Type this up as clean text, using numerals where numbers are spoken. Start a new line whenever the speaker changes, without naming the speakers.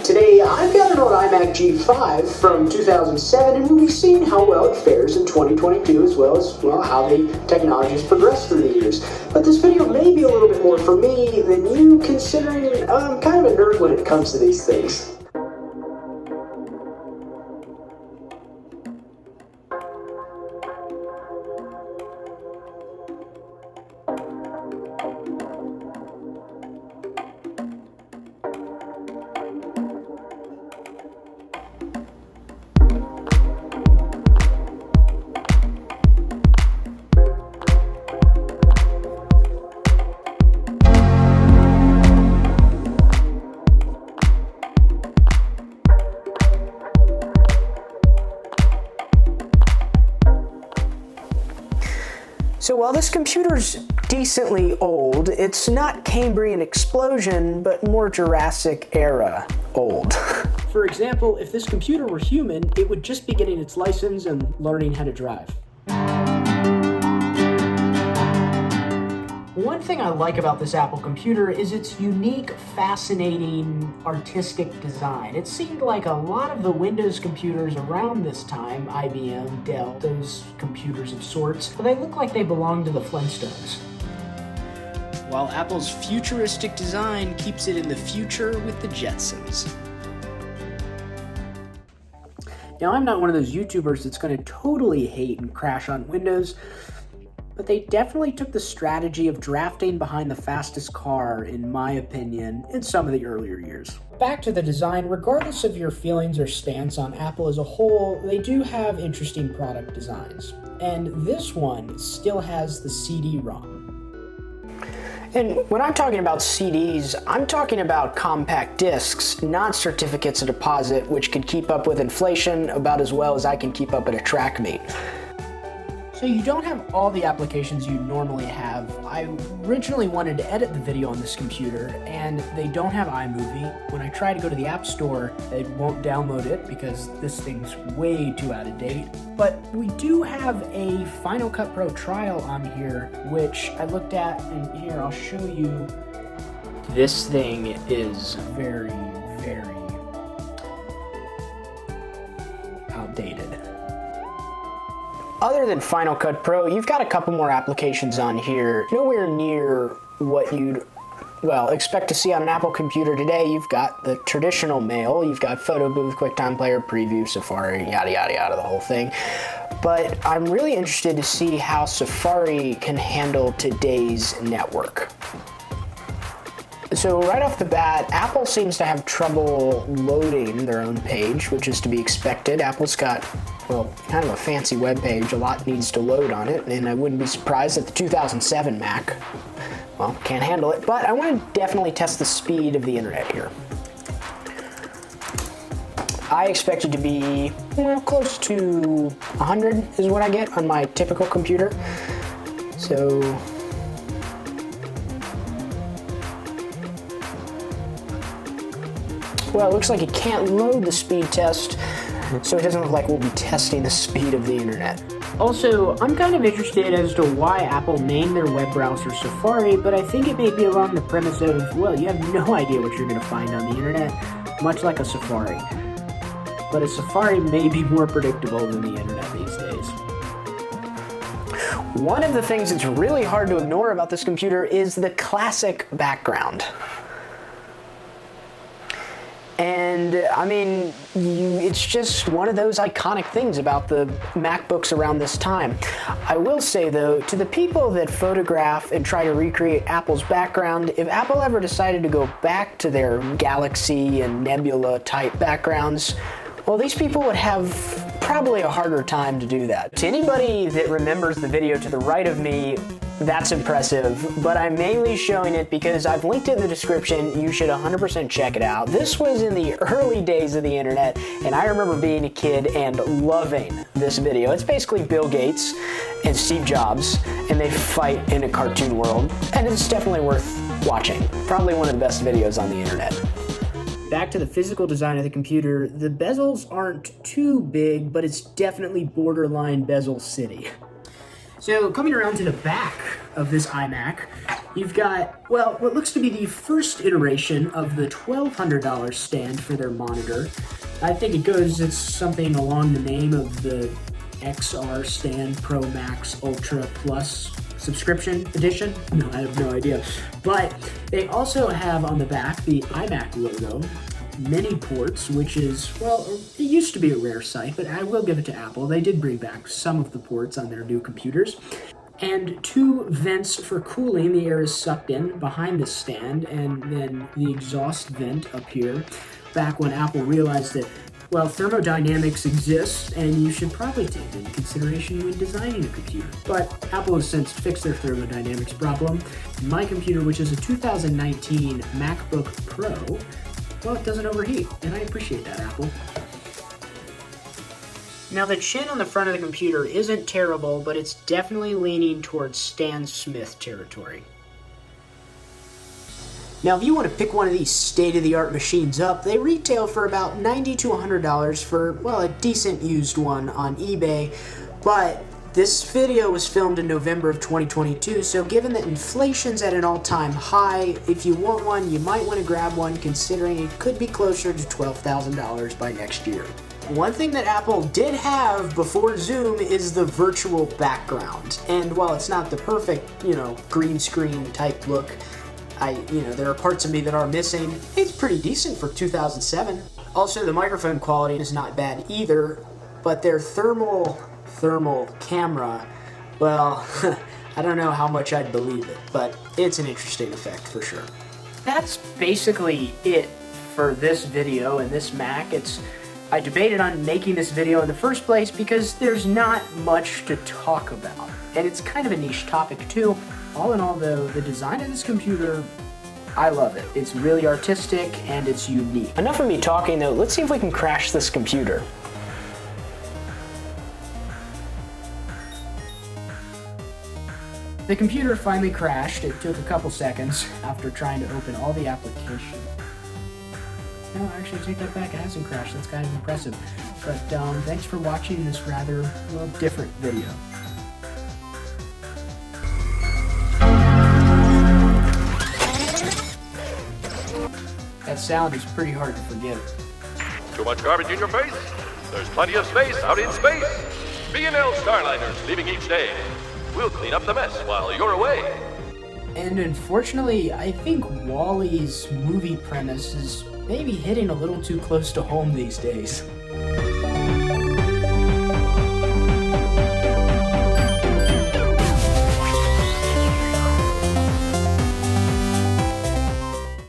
Today, I've got an old iMac G5 from 2007, and we'll be seeing how well it fares in 2022, as well as, well, how the technology has progressed through the years. But this video may be a little bit more for me than you, considering I'm kind of a nerd when it comes to these things. So while this computer's decently old, it's not Cambrian explosion, but more Jurassic era old. For example, if this computer were human, it would just be getting its license and learning how to drive. One thing I like about this Apple computer is its unique, fascinating, artistic design. It seemed like a lot of the Windows computers around this time, IBM, Dell, those computers of sorts, they look like they belong to the Flintstones. While Apple's futuristic design keeps it in the future with the Jetsons. Now, I'm not one of those YouTubers that's going to totally hate and crash on Windows, but they definitely took the strategy of drafting behind the fastest car, in my opinion, in some of the earlier years. Back to the design, regardless of your feelings or stance on Apple as a whole, they do have interesting product designs. And this one still has the CD-ROM. And when I'm talking about CDs, I'm talking about compact discs, not certificates of deposit, which could keep up with inflation about as well as I can keep up at a track meet. So you don't have all the applications you normally have. I originally wanted to edit the video on this computer, and they don't have iMovie. When I try to go to the App Store, they won't download it because this thing's way too out of date. But we do have a Final Cut Pro trial on here, which I looked at, and here, I'll show you. This thing is very, very outdated. Other than Final Cut Pro, you've got a couple more applications on here. Nowhere near what you'd, well, expect to see on an Apple computer today. You've got the traditional mail, you've got Photo Booth, QuickTime Player, Preview, Safari, yada yada yada, the whole thing. But I'm really interested to see how Safari can handle today's network. So right off the bat, Apple seems to have trouble loading their own page, which is to be expected. Apple's got, well, kind of a fancy web page. A lot needs to load on it, and I wouldn't be surprised that the 2007 Mac, well, can't handle it. But I want to definitely test the speed of the internet here. I expect it to be, well, close to 100 is what I get on my typical computer. So well, it looks like it can't load the speed test, so it doesn't look like we'll be testing the speed of the internet. Also, I'm kind of interested as to why Apple named their web browser Safari, but I think it may be along the premise of, well, you have no idea what you're going to find on the internet, much like a Safari. But a Safari may be more predictable than the internet these days. One of the things that's really hard to ignore about this computer is the classic background. And I mean, it's just one of those iconic things about the MacBooks around this time. I will say though, to the people that photograph and try to recreate Apple's background, if Apple ever decided to go back to their Galaxy and Nebula type backgrounds, well, these people would have probably a harder time to do that. To anybody that remembers the video to the right of me, that's impressive, but I'm mainly showing it because I've linked it in the description. You should 100% check it out. This was in the early days of the internet, and I remember being a kid and loving this video. It's basically Bill Gates and Steve Jobs, and they fight in a cartoon world, and it's definitely worth watching. Probably one of the best videos on the internet. back to the physical design of the computer, the bezels aren't too big, but it's definitely borderline bezel city. So coming around to the back of this iMac, you've got, well, what looks to be the first iteration of the $1,200 stand for their monitor. I think it's something along the name of the XR Stand Pro Max Ultra Plus subscription edition. No, I have no idea. But they also have on the back the iMac logo, many ports, which is, well, it used to be a rare sight, but I will give it to Apple. They did bring back some of the ports on their new computers. And 2 vents for cooling. The air is sucked in behind the stand, and then the exhaust vent up here. Back when Apple realized that, well, thermodynamics exists, and you should probably take it into consideration when designing a computer. But Apple has since fixed their thermodynamics problem. My computer, which is a 2019 MacBook Pro, well, it doesn't overheat, and I appreciate that, Apple. Now, the chin on the front of the computer isn't terrible, but it's definitely leaning towards Stan Smith territory. Now, if you want to pick one of these state-of-the-art machines up, they retail for about $90 to $100 for, well, a decent used one on eBay. But this video was filmed in November of 2022, so given that inflation's at an all-time high, if you want one, you might want to grab one, considering it could be closer to $12,000 by next year. One thing that Apple did have before Zoom is the virtual background. And while it's not the perfect, green screen type look, there are parts of me that are missing. It's pretty decent for 2007. Also, the microphone quality is not bad either, but their thermal camera, well, I don't know how much I'd believe it, but it's an interesting effect for sure. That's basically it for this video and this Mac. I debated on making this video in the first place because there's not much to talk about, and it's kind of a niche topic too. All in all, though, the design of this computer, I love it. It's really artistic and it's unique. Enough of me talking, though. Let's see if we can crash this computer. The computer finally crashed. It took a couple seconds after trying to open all the applications. No, actually, take that back. It hasn't crashed. That's kind of impressive. But thanks for watching this rather, well, different video. That sound is pretty hard to forget.
Too much garbage in your face? There's plenty of space out in space. B&L Starliners leaving each day. We'll clean up the mess while you're away.
And unfortunately, I think Wall-E's movie premise is maybe hitting a little too close to home these days.